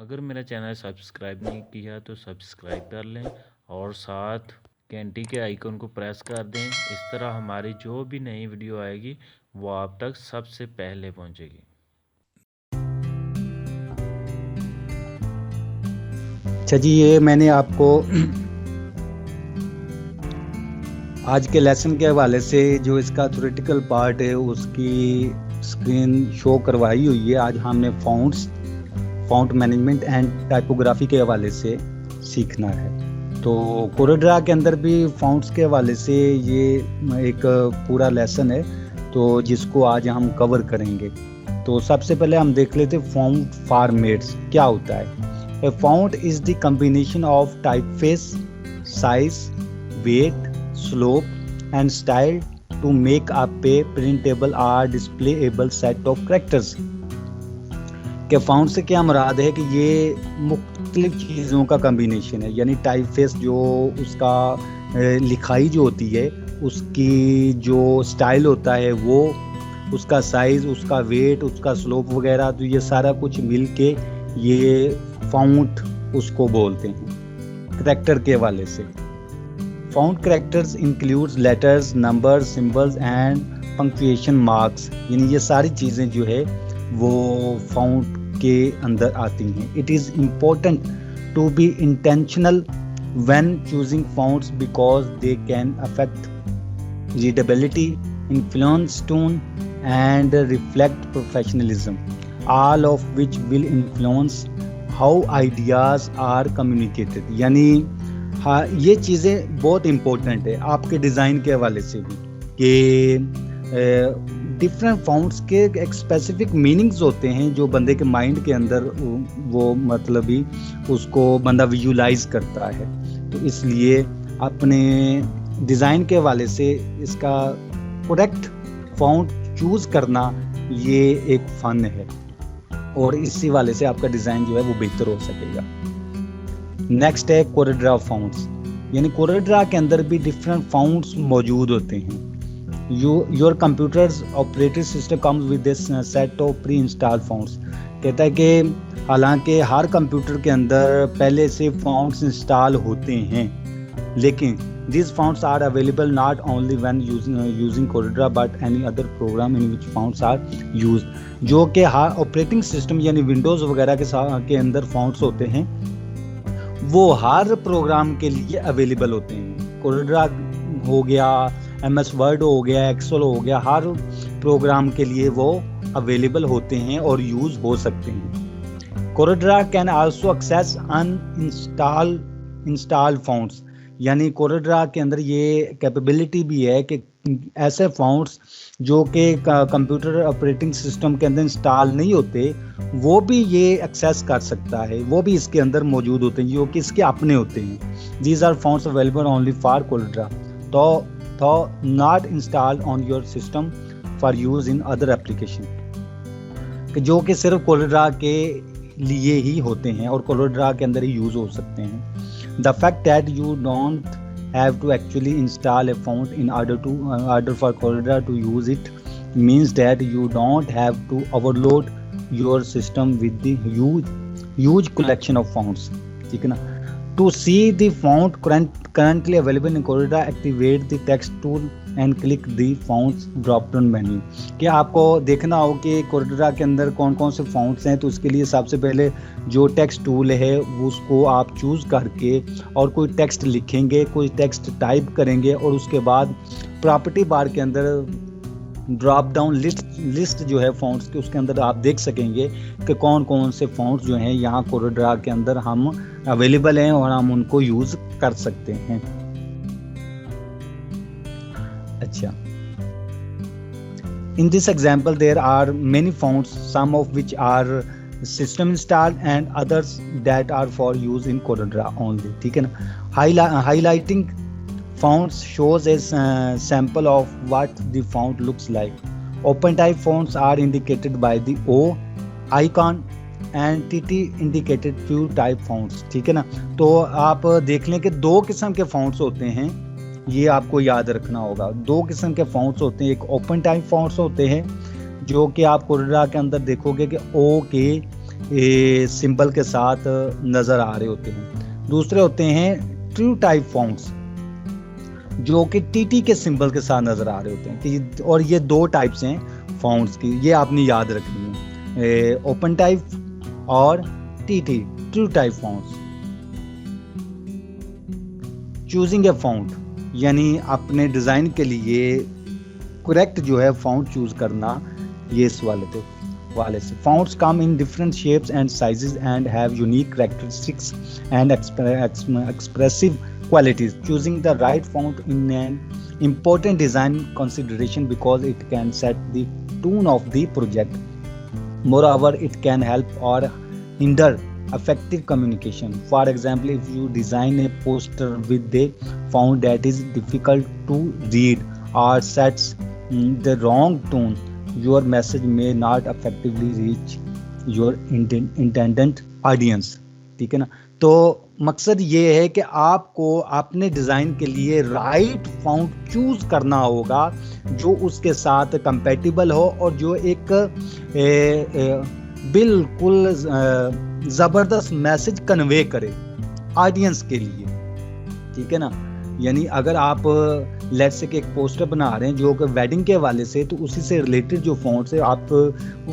अगर मेरा channel subscribe नहीं किया तो सब्सक्राइब कर लें और साथ घंटी के आइकन को प्रेस कर दें। इस तरह हमारी जो भी नई वीडियो आएगी वो आप तक सबसे पहले पहुंचेगी। अच्छा जी, ये मैंने आपको आज के लेसन के हवाले से जो इसका थ्योरेटिकल पार्ट है उसकी स्क्रीन शो करवाई हुई है। आज हमने फ़ॉन्ट मैनेजमेंट एंड टाइपोग्राफी के हवाले से सीखना है। तो कोरेड्रा के अंदर भी फ़ॉन्ट्स के हवाले से ये एक पूरा लेसन है तो जिसको आज हम कवर करेंगे। तो सबसे पहले हम देख लेते फ़ॉन्ट फॉर्मेट्स क्या होता है। A font is the combination of typeface, size, weight, slope, and style to make up a printable or displayable set of characters. के फ़ॉन्ट से क्या मुराद है कि ये मुख्तलिफ चीज़ों का कम्बिनेशन है, यानी टाइपफेस जो उसका लिखाई जो होती है उसकी जो स्टाइल होता है वो, उसका साइज़, उसका वेट, उसका स्लोप वगैरह, तो ये सारा कुछ मिल के ये फ़ॉन्ट उसको बोलते हैं। करैक्टर के हवाले से font characters includes letters, numbers, symbols and punctuation marks, यानी ये सारी चीज़ें जो है वो फ़ॉन्ट के अंदर आती हैं। It is important to be intentional when choosing fonts because they can affect readability, influence tone and reflect professionalism, all of which will influence how ideas are communicated। यानी हाँ, ये चीज़ें बहुत इम्पोर्टेंट है आपके डिज़ाइन के हवाले से भी कि डिफरेंट फ़ॉन्ट्स के एक स्पेसिफिक मीनिंग्स होते हैं जो बंदे के माइंड के अंदर वो मतलब ही उसको बंदा विजुलाइज करता है। तो इसलिए अपने डिज़ाइन के हवाले से इसका करेक्ट फ़ॉन्ट चूज़ करना ये एक फ़न है और इसी वाले से आपका डिज़ाइन जो है वो बेहतर हो सकेगा। नेक्स्ट है कोरेड्रा फ़ॉन्ट्स, यानी कोरेड्रा के अंदर भी डिफरेंट फ़ॉन्ट्स मौजूद होते हैं। Your computers operating system comes with this set of pre install fonts. कहता है कि हालांकि हर कंप्यूटर के अंदर पहले से फ़ॉन्ट्स इंस्टॉल होते हैं, लेकिन these fonts are available not only when using Coreldraw but any other program in which fonts are used। जो कि हर ऑपरेटिंग सिस्टम यानी विंडोज़ वगैरह के अंदर फ़ॉन्ट्स होते हैं वो हर प्रोग्राम के लिए अवेलेबल होते हैं। Coreldraw हो गया, MS वर्ड हो गया, एक्सेल हो गया, हर प्रोग्राम के लिए वो अवेलेबल होते हैं और यूज़ हो सकते हैं। Coreldraw can also access uninstalled fonts, यानी कोरेड्रा के अंदर ये कैपेबिलिटी भी है कि ऐसे फ़ॉन्ट्स जो कि कंप्यूटर ऑपरेटिंग सिस्टम के अंदर इंस्टॉल नहीं होते वो भी ये एक्सेस कर सकता है, वो भी इसके अंदर मौजूद होते हैं जो कि इसके अपने होते हैं। These are fonts available only for CorelDRAW, तो not install on your system for use in other application, जो कि सिर्फ कोरेड्रा के लिए ही होते हैं और कोरेड्रा के अंदर ही यूज़ हो सकते हैं। The fact that you don't have to actually install a font in order for Coreldraw to use it means that you don't have to overload your system with the huge collection of fonts। ठीक है ना। To see the font currently available in Coreldraw, activate the text tool and click the fonts drop down menu। कि आपको देखना हो कि Coreldraw के अंदर कौन कौन से fonts हैं, तो उसके लिए सबसे पहले जो टेक्स्ट टूल है उसको आप चूज़ करके और कोई टेक्स्ट लिखेंगे, कोई टेक्स्ट टाइप करेंगे और उसके बाद प्रॉपर्टी बार के अंदर ड्रॉप डाउन लिस्ट जो है फ़ॉन्ट्स के उसके अंदर आप देख सकेंगे कि कौन कौन से फ़ॉन्ट्स जो हैं यहाँ कोरेड्रा के अंदर हम अवेलेबल हैं और हम उनको यूज़ कर सकते हैं। अच्छा, in this example there are many fonts, some of which are system installed and others that are for use in CorelDRAW only. ठीक है ना। Highlighting fonts shows a sample of what the font looks like. Open type fonts are indicated by the O icon and TT indicated few type fonts। ठीक है ना। तो आप देख लें कि दो किस्म के fonts होते हैं, ये आपको याद रखना होगा। दो किस्म के fonts होते हैं, एक ओपन टाइप fonts होते हैं जो कि आप कोरेड्रा के अंदर देखोगे कि O के सिंबल के साथ नज़र आ रहे होते हैं। दूसरे होते हैं ट्रू टाइप फ़ॉन्ट्स, जो कि टीटी के सिंबल के साथ नज़र आ रहे होते हैं। और ये 2 टाइप्स हैं फ़ॉन्ट्स की, ये आपने याद रखनी है, ओपन टाइप और TT, true type fonts. Choosing a font, यानी अपने डिज़ाइन के लिए करेक्ट जो है फ़ॉन्ट चूज़ करना, ये इस वाले से। Fonts come in different shapes and sizes and have unique characteristics and expressive qualities. Choosing the right font in an important design consideration because it can set the tone of the project. Moreover, it can help or hinder effective communication. For example, if you design a poster with a font that is difficult to read or sets the wrong tone, your message may not effectively reach your intended audience. ठीक है ना? तो मकसद ये है कि आपको अपने डिज़ाइन के लिए राइट फॉन्ट चूज करना होगा जो उसके साथ कंपैटिबल हो और जो एक बिल्कुल ज़बरदस्त मैसेज कन्वे करे ऑडियंस के लिए। ठीक है ना? यानी अगर आप लेट्स से कि एक पोस्टर बना रहे हैं जो कि वेडिंग के हवाले से, तो उसी से रिलेटेड जो फॉन्ट्स है आप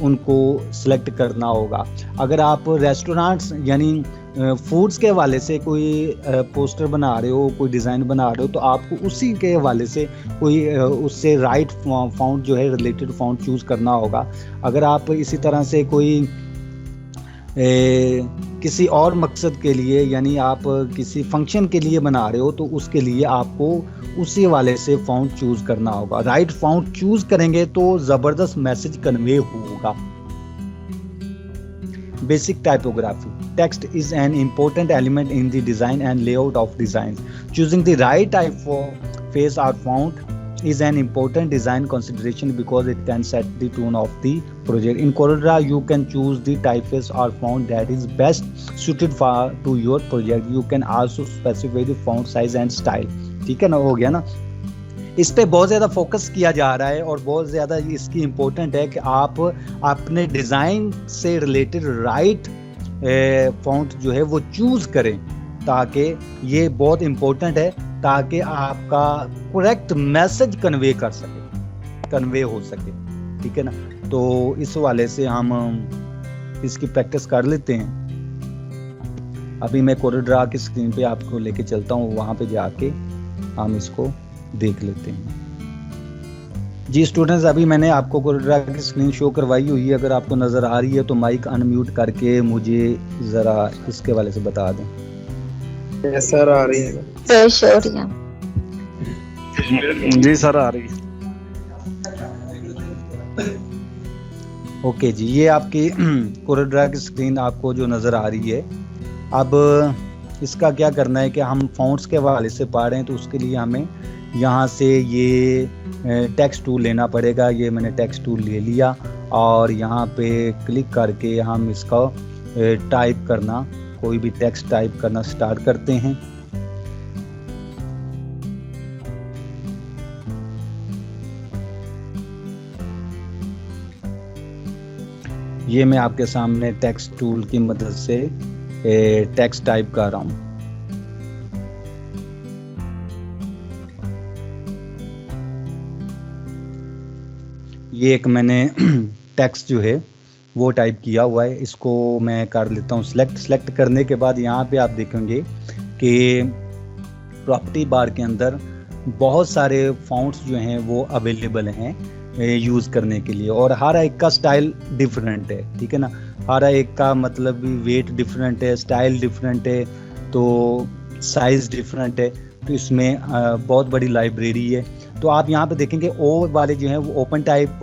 उनको सिलेक्ट करना होगा। अगर आप रेस्टोरेंट्स यानी फूड्स के हवाले से कोई पोस्टर बना रहे हो, कोई डिज़ाइन बना रहे हो, तो आपको उसी के हवाले से कोई उससे राइट फॉन्ट जो है रिलेटेड फॉन्ट चूज़ करना होगा। अगर आप इसी तरह से कोई किसी और मकसद के लिए यानी आप किसी फंक्शन के लिए बना रहे हो, तो उसके लिए आपको उसी वाले से फॉन्ट चूज़ करना होगा। राइट फॉन्ट चूज़ करेंगे तो ज़बरदस्त मैसेज कन्वे होगा। Basic typography. Text is an important element in the design and layout of designs. Choosing the right typeface or font is an important design consideration because it can set the tone of the project. In CorelDRAW, you can choose the typeface or font that is best suited to your project. You can also specify the font size and style. ठीक है ना? हो गया ना? इस पे बहुत ज़्यादा फोकस किया जा रहा है और बहुत ज़्यादा इसकी इम्पोर्टेंट है कि आप अपने डिज़ाइन से रिलेटेड राइट फॉन्ट जो है वो चूज़ करें, ताकि ये बहुत इम्पोर्टेंट है ताकि आपका करेक्ट मैसेज कन्वे हो सके। ठीक है ना? तो इस वाले से हम इसकी प्रैक्टिस कर लेते हैं। अभी मैं CorelDRAW की स्क्रीन पे आपको लेके चलता हूँ, वहाँ पे जाके हम इसको देख लेते हैं। जी स्टूडेंट्स, अभी मैंने आपको CorelDRAW की स्क्रीन शो करवाई हुई है। अगर आपको नज़र आ रही है तो माइक अनम्यूट करके मुझे ज़रा इसके वाले से बता दें। यस सर, आ रही है। जी सर, आ रही है। ओके जी, ये आपकी CorelDRAW की स्क्रीन आपको जो नज़र आ रही है। अब इसका क्या करना है कि हम फॉन्ट्स के हवाले से पढ़ रहे हैं, तो उसके लिए हमें यहाँ से ये टेक्स्ट टूल लेना पड़ेगा। ये मैंने टेक्स्ट टूल ले लिया और यहाँ पे क्लिक करके हम इसका टाइप करना, कोई भी टेक्स्ट टाइप करना स्टार्ट करते हैं। ये मैं आपके सामने टेक्स्ट टूल की मदद से टेक्स्ट टाइप कर रहा हूँ। ये एक मैंने टेक्स्ट जो है वो टाइप किया हुआ है, इसको मैं कर लेता हूँ सेलेक्ट करने के बाद यहाँ पे आप देखेंगे कि प्रॉपर्टी बार के अंदर बहुत सारे फॉन्ट्स जो हैं वो अवेलेबल हैं यूज़ करने के लिए, और हर एक का स्टाइल डिफरेंट है। ठीक है ना? हर एक का मतलब वेट डिफरेंट है, स्टाइल डिफरेंट है, तो साइज़ डिफरेंट है। तो इसमें बहुत बड़ी लाइब्रेरी है। तो आप यहाँ पे देखेंगे ओ वाले जो हैं वो ओपन टाइप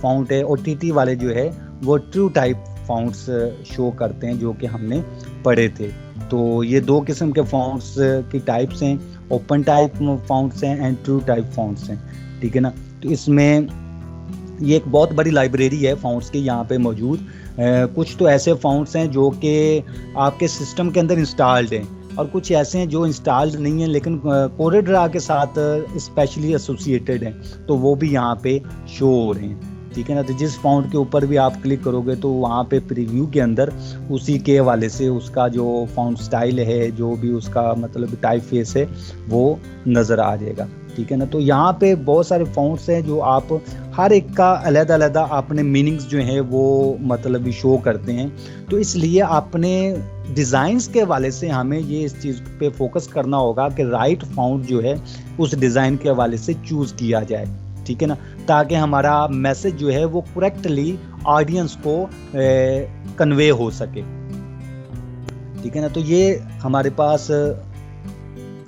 फॉन्ट है और टीटी वाले जो है वो ट्रू टाइप फॉन्ट्स शो करते हैं, जो कि हमने पढ़े थे। तो ये 2 किस्म के फॉन्ट्स की टाइप्स हैं, ओपन टाइप फॉन्ट्स हैं एंड ट्रू टाइप फॉन्ट्स हैं। ठीक है ना? तो इसमें ये एक बहुत बड़ी लाइब्रेरी है फॉन्ट्स की यहाँ पे मौजूद। कुछ तो ऐसे फॉन्ट्स हैं जो कि आपके सिस्टम के अंदर इंस्टॉल्ड हैं, और कुछ ऐसे हैं जो इंस्टॉल्ड नहीं हैं लेकिन CorelDRAW के साथ स्पेशली एसोसिएटेड हैं, तो वो भी यहाँ पे शो हो रहे हैं। ठीक है ना। तो जिस फ़ॉन्ट के ऊपर भी आप क्लिक करोगे तो वहाँ पे प्रीव्यू के अंदर उसी के हवाले से उसका जो फ़ॉन्ट स्टाइल है, जो भी उसका मतलब टाइप फेस है, वो नज़र आ जाएगा, ठीक है ना। तो यहाँ पे बहुत सारे फ़ॉन्ट्स हैं जो आप हर एक का अलग-अलग अपने मीनिंग्स जो हैं वो मतलब शो करते हैं। तो इसलिए अपने डिज़ाइंस के हवाले से हमें ये इस चीज़ पे फोकस करना होगा कि राइट फ़ॉन्ट जो है उस डिज़ाइन के हवाले से चूज़ किया जाए, ठीक है ना, ताकि हमारा मैसेज जो है वो करेक्टली ऑडियंस को कन्वे हो सके, ठीक है ना। तो ये हमारे पास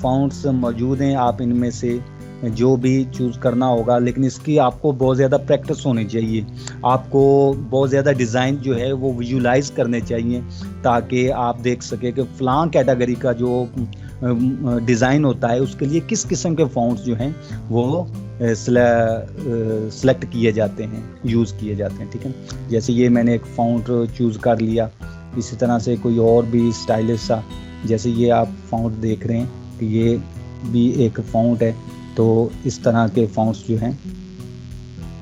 फ़ॉन्ट्स मौजूद हैं, आप इनमें से जो भी चूज़ करना होगा, लेकिन इसकी आपको बहुत ज़्यादा प्रैक्टिस होनी चाहिए। आपको बहुत ज़्यादा डिज़ाइन जो है वो विजुलाइज करने चाहिए ताकि आप देख सके कि फ़लाँ कैटेगरी का जो डिज़ाइन होता है उसके लिए किस किस्म के फ़ॉन्ट्स जो हैं वो सेलेक्ट किए जाते हैं, यूज़ किए जाते हैं, ठीक है। जैसे ये मैंने एक फ़ॉन्ट चूज़ कर लिया, इसी तरह से कोई और भी स्टाइलिश सा, जैसे ये आप फ़ॉन्ट देख रहे हैं कि ये भी एक फ़ॉन्ट है। तो इस तरह के फ़ॉन्ट्स जो हैं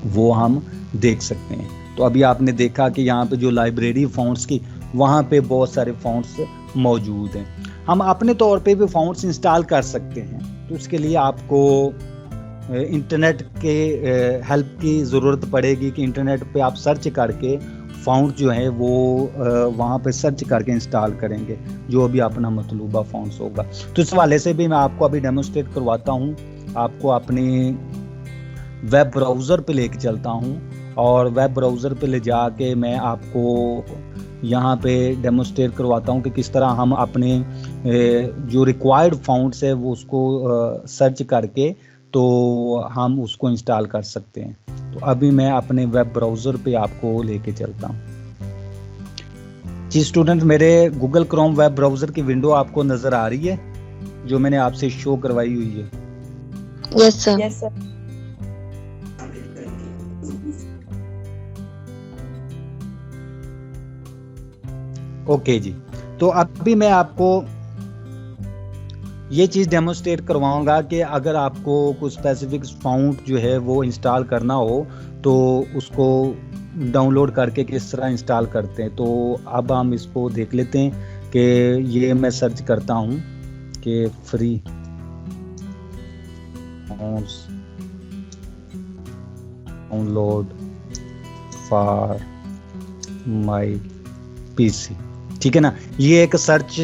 वो हम देख सकते हैं। तो अभी आपने देखा कि यहाँ पे जो लाइब्रेरी फ़ॉन्ट्स की, वहाँ पे बहुत सारे फ़ॉन्ट्स मौजूद हैं। हम अपने तौर पे भी फ़ॉन्ट्स इंस्टॉल कर सकते हैं, तो उसके लिए आपको इंटरनेट के हेल्प की ज़रूरत पड़ेगी कि इंटरनेट पे आप सर्च करके फ़ॉन्ट जो है वो वहाँ पे सर्च करके इंस्टॉल करेंगे जो भी अपना मतलूबा फ़ॉन्ट्स होगा। तो इस वाले से भी मैं आपको अभी डेमोस्ट्रेट करवाता हूँ, आपको अपने वेब ब्राउज़र पे लेके चलता हूँ और वेब ब्राउज़र पे ले जाके मैं आपको यहाँ पे डेमोस्ट्रेट करवाता हूँ कि किस तरह हम अपने जो रिक्वायर्ड फ़ॉन्ट्स है वो उसको सर्च करके तो हम उसको इंस्टॉल कर सकते हैं। तो अभी मैं अपने वेब ब्राउज़र पे आपको लेके चलता हूँ। जी स्टूडेंट, मेरे गूगल क्रोम वेब ब्राउज़र की विंडो आपको नज़र आ रही है जो मैंने आपसे शो करवाई हुई है? Yes sir. Yes sir. Okay जी, तो अभी मैं आपको ये चीज़ डेमोस्ट्रेट करवाऊंगा कि अगर आपको कुछ स्पेसिफिक फ़ॉन्ट जो है वो इंस्टॉल करना हो तो उसको डाउनलोड करके किस तरह इंस्टॉल करते हैं। तो अब हम इसको देख लेते हैं कि ये मैं सर्च करता हूँ कि free fonts download for my PC, ठीक है ना। ये एक सर्च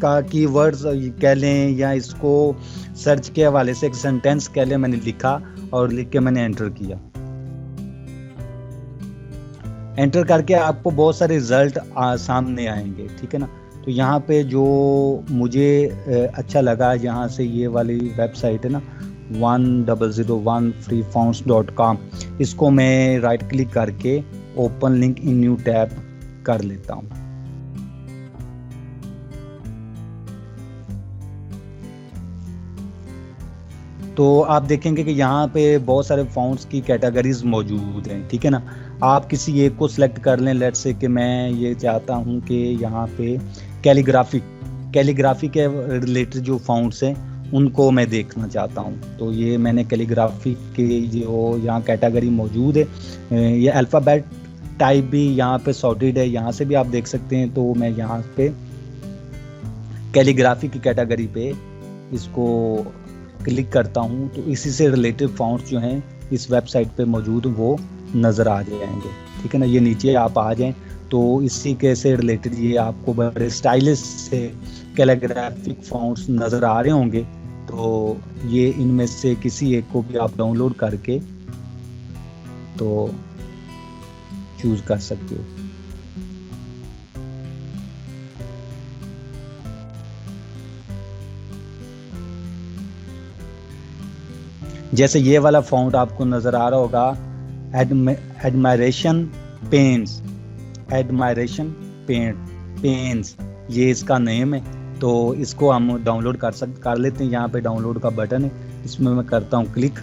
का कीवर्ड्स कह लें या इसको सर्च के हवाले से एक सेंटेंस कह लें, मैंने लिखा और लिख के मैंने एंटर किया। एंटर करके आपको बहुत सारे रिजल्ट सामने आएंगे, ठीक है ना। तो यहाँ पे जो मुझे अच्छा लगा, यहाँ से ये वाली वेबसाइट है ना 1001freefonts.com, इसको मैं राइट क्लिक करके open link in new tab कर लेता हूँ। तो आप देखेंगे कि यहाँ पे बहुत सारे फ़ॉन्ट्स की कैटेगरीज मौजूद हैं, ठीक है ना। आप किसी एक को सिलेक्ट कर लें, लेट्स से कि मैं ये चाहता हूँ कि यहाँ पे कैलीग्राफी के रिलेटेड जो फ़ॉन्ट्स हैं उनको मैं देखना चाहता हूँ। तो ये मैंने कैलीग्राफी की जो यहाँ कैटेगरी मौजूद है, ये अल्फ़ाबेट टाइप भी यहाँ पे सॉर्टेड है, यहाँ से भी आप देख सकते हैं। तो मैं यहाँ पे कैलीग्राफी की कैटेगरी पे इसको क्लिक करता हूँ तो इसी से रिलेटेड फ़ॉन्ट्स जो हैं इस वेबसाइट पे मौजूद वो नज़र आ जाएंगे, ठीक है ना। ये नीचे आप आ जाएं तो इसी के से रिलेटेड ये आपको बड़े स्टाइलिश से कैलीग्राफिक फ़ॉन्ट्स नज़र आ रहे होंगे। तो ये इनमें से किसी एक को भी आप डाउनलोड करके तो चूज़ कर सकते हो। जैसे ये वाला फ़ॉन्ट आपको नज़र आ रहा होगा, एडमायरेशन पेन्स, ये इसका नेम है। तो इसको हम डाउनलोड कर लेते हैं। यहाँ पे डाउनलोड का बटन है, इसमें मैं करता हूँ क्लिक।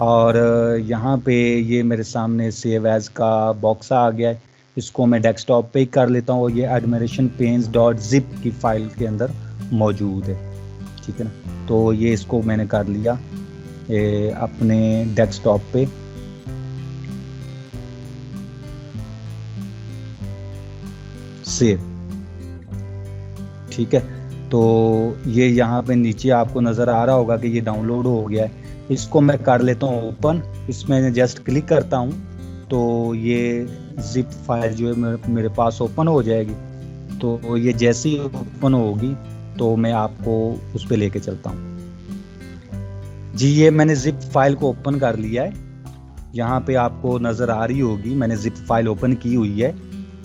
और यहाँ पे ये मेरे सामने सेव एज का बॉक्स आ गया है, इसको मैं डेस्कटॉप पे ही कर लेता हूँ और ये admirationpains.zip की फाइल के अंदर मौजूद है, ठीक है ना। तो ये इसको मैंने कर लिया अपने डेस्कटॉप पे। सेव, ठीक है। तो ये यहाँ पे नीचे आपको नज़र आ रहा होगा कि ये डाउनलोड हो गया है। इसको मैं कर लेता हूँ ओपन। इसमें जस्ट क्लिक करता हूँ तो ये जिप फाइल जो है मेरे पास ओपन हो जाएगी। तो ये जैसे ही ओपन होगी तो मैं आपको उस पर लेके चलता हूँ। जी ये मैंने जिप फाइल को ओपन कर लिया है। यहाँ पे आपको नज़र आ रही होगी मैंने जिप फाइल ओपन की हुई है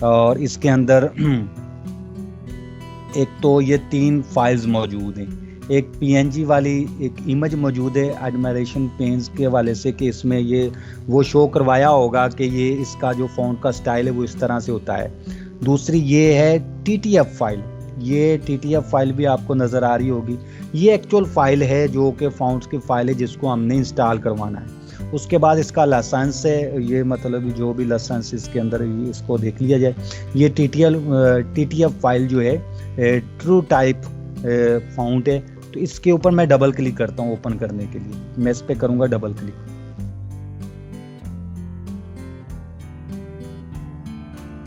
और इसके अंदर एक तो ये 3 फाइल्स मौजूद हैं। एक PNG वाली एक इमेज मौजूद है एडमायरेशन पेन्स के हवाले से कि इसमें ये वो शो करवाया होगा कि ये इसका जो फ़ॉन्ट का स्टाइल है वो इस तरह से होता है। दूसरी ये है TTF फाइल। ये TTF फाइल भी आपको नज़र आ रही होगी। ये एक्चुअल फाइल है जो कि फ़ॉन्ट्स की फाइल है जिसको हमने इंस्टॉल करवाना है। उसके बाद इसका लाइसेंस है, ये मतलब जो भी लाइसेंस इसके अंदर इसको देख लिया जाए। ये TTF फाइल जो है ट्रू टाइप फ़ॉन्ट है। तो इसके ऊपर मैं डबल क्लिक करता हूँ ओपन करने के लिए। मैं इस पे करूँगा डबल क्लिक।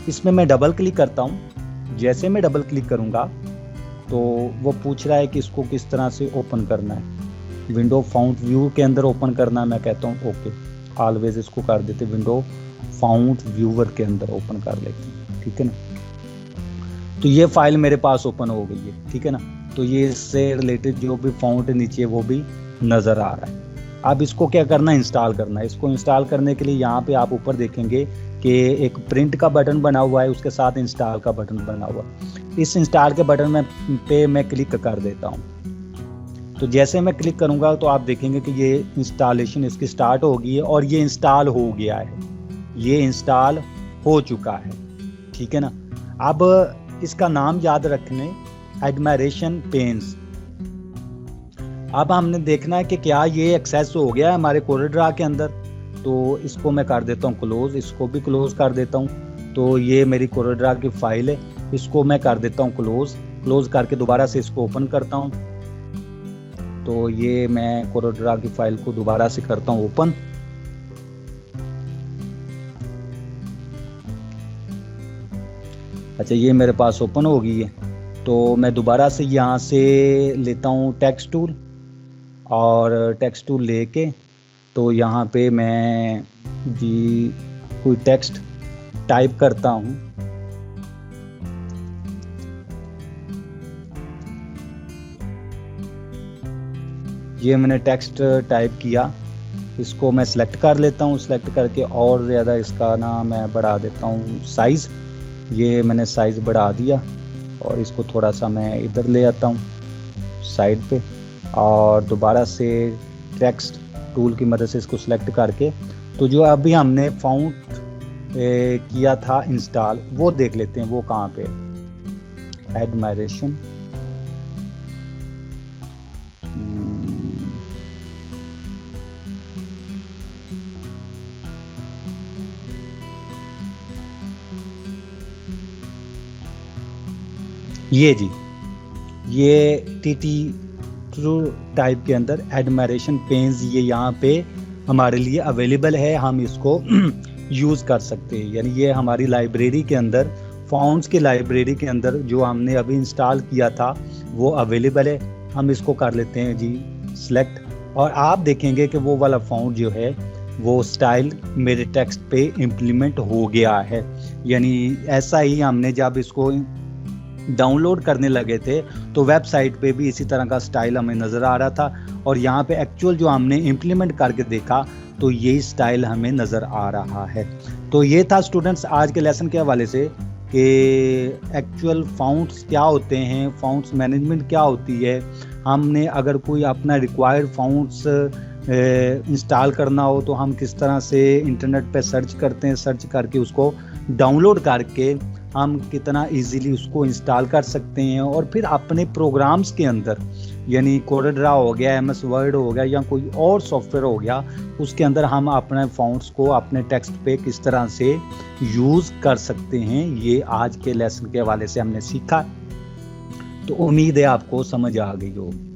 इसमें मैं डबल क्लिक करता हूँ। जैसे मैं डबल क्लिक करूँगा तो वो पूछ रहा है कि इसको किस तरह से ओपन करना है। विंडो फाउंट व्यू के अंदर ओपन करना है। मैं कहता हूँ ओके, ऑलवेज इसको कर देते विंडो फाउंट व्यूअर के अंदर ओपन कर लेते हैं, ठीक है ना। तो ये फाइल मेरे पास ओपन हो गई है, ठीक है ना। तो ये इससे रिलेटेड जो भी फाउंट नीचे वो भी नज़र आ रहा है। अब इसको क्या करना है, इंस्टॉल करना है। इसको इंस्टॉल करने के लिए यहाँ पे आप ऊपर देखेंगे कि एक प्रिंट का बटन बना हुआ है, उसके साथ इंस्टॉल का बटन बना हुआ है। इस इंस्टॉल के बटन पे मैं क्लिक कर देता हूँ। तो जैसे मैं क्लिक करूँगा तो आप देखेंगे कि ये इंस्टॉलेशन इसकी स्टार्ट हो गई है और ये इंस्टॉल हो गया है। ये इंस्टॉल हो चुका है, ठीक है ना। अब इसका नाम याद रखने, एडमायरेशन पेन्स। अब हमने देखना है कि क्या ये एक्सेस हो गया है हमारे कोरेड्रा के अंदर। तो इसको मैं कर देता हूँ क्लोज, इसको भी क्लोज कर देता हूँ। तो ये मेरी कोरेड्रा की फाइल है, इसको मैं कर देता हूँ क्लोज करके दोबारा से इसको ओपन करता हूँ। तो ये मैं कोरेड्रा की फाइल को दोबारा से करता हूँ ओपन। अच्छा, ये मेरे पास ओपन हो गई है। तो मैं दोबारा से यहाँ से लेता हूँ टेक्स्ट टूल, और टेक्स्ट टूल लेके तो यहाँ पे मैं जी कोई टेक्स्ट टाइप करता हूँ। ये मैंने टेक्स्ट टाइप किया, इसको मैं सिलेक्ट कर लेता हूँ। सिलेक्ट करके और ज़्यादा इसका ना मैं बढ़ा देता हूँ साइज़। ये मैंने साइज़ बढ़ा दिया और इसको थोड़ा सा मैं इधर ले आता हूँ साइड पे, और दोबारा से टेक्स्ट टूल की मदद से इसको सिलेक्ट करके तो जो अभी हमने फाउंट किया था इंस्टॉल वो देख लेते हैं वो कहाँ पे। एडमायरेशन, ये जी ये TT ट्रू टाइप के अंदर एडमायरेशन पेन्स ये यहाँ पे हमारे लिए अवेलेबल है। हम इसको यूज़ कर सकते हैं। यानी ये हमारी लाइब्रेरी के अंदर, फ़ॉन्ट्स की लाइब्रेरी के अंदर जो हमने अभी इंस्टॉल किया था वो अवेलेबल है। हम इसको कर लेते हैं जी सिलेक्ट, और आप देखेंगे कि वो वाला फ़ॉन्ट जो है वो स्टाइल मेरे टेक्स्ट पे इम्प्लीमेंट हो गया है। यानी ऐसा ही हमने जब इसको डाउनलोड करने लगे थे तो वेबसाइट पे भी इसी तरह का स्टाइल हमें नज़र आ रहा था, और यहाँ पे एक्चुअल जो हमने इम्प्लीमेंट करके देखा तो यही स्टाइल हमें नज़र आ रहा है। तो ये था स्टूडेंट्स आज के लेसन के हवाले से कि एक्चुअल फ़ॉन्ट्स क्या होते हैं, फ़ॉन्ट्स मैनेजमेंट क्या होती है। हमने अगर कोई अपना रिक्वायर्ड फ़ॉन्ट्स इंस्टॉल करना हो तो हम किस तरह से इंटरनेट पे सर्च करते हैं, सर्च करके उसको डाउनलोड करके हम कितना इजीली उसको इंस्टॉल कर सकते हैं, और फिर अपने प्रोग्राम्स के अंदर यानी कोरेड्रा हो गया, MS वर्ड हो गया या कोई और सॉफ्टवेयर हो गया, उसके अंदर हम अपने फ़ॉन्ट्स को अपने टेक्स्ट पे किस तरह से यूज़ कर सकते हैं। ये आज के लेसन के हवाले से हमने सीखा। तो उम्मीद है आपको समझ आ गई होगी।